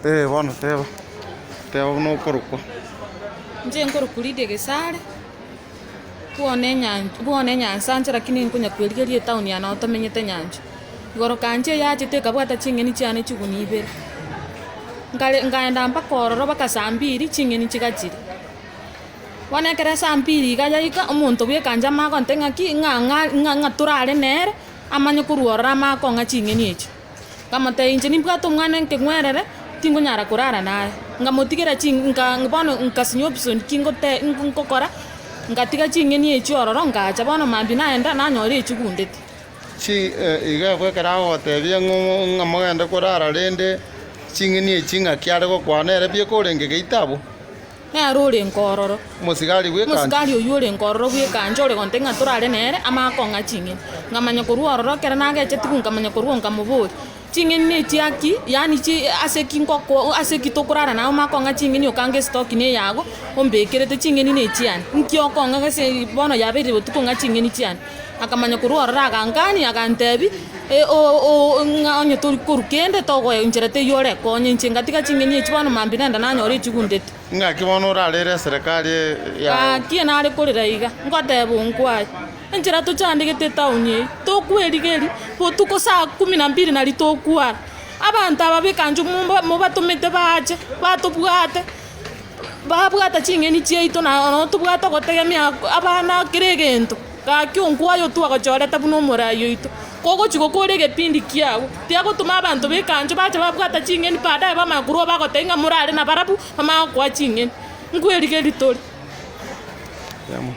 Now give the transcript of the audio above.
bono teba no korokwa nje nkorokuride gesare buone nyansa nche lakini nkunya kwerigerie town ya no tomenyete nyanja igoro kanje yachete kabwata chingeni chiane chiguni ibere ngaenda mpaka ororo baka saa 2 chingeni chigachiri wanekera saa 2 gaja ika omonto bwe kanja mako ntengaki nga turare nere amanye kuruora mako nga chingeni echi kama te inje nimbwato mwana nkengwerere tingo nyara kurara naye ngamotigera chinga ngbono nkasinyo option kingo te nkokora ngatiga chingeni echi ororo ngacha bono mambi naenda nanyore echi gundete chi iga bwe karago tebia ngamagenda kurara rende chingeni echi ngakiare gokwanere bie korenge geitabo rore nkororo musigari oyu ore nkororo bwe kanje ore gonte nga turare nere amakonga chingeni ngamanya kuruororo kera nageche tigu ngamanya kuruonga muburi chingeni ne chiaki yani chi aseki nkoko aseki tokurara nawo makonga chingeni okange stock ne yago ombekerete chingeni ne chiani nkyo konga gase bono yabere botukonga chingeni chiani akamanya kuruororo agangani agantebi onye tori korukende togo injerete yore konye nchingatiga chingeni echi bono mambi nenda nanyore chigundete ngaki bono rarere serikali ya kie nare korera iga ngotebo nkwaye enjira tuchandikete tauni tokwerigeria botuko saa 12 nari tokwara abantu aba bikanju mubatumite bache batubwate babwata chingeni chiaito na tubwata gotegemia abana kiregento gakyo nkwayo twagachoreta buno morayo ito kogo chigo korege pindi kiago tiago tuma abantu bikanju bache babwata chingeni pada bamakuru bagotenga murare na barabu bamakwa chingeni nkwerigeria tori yamo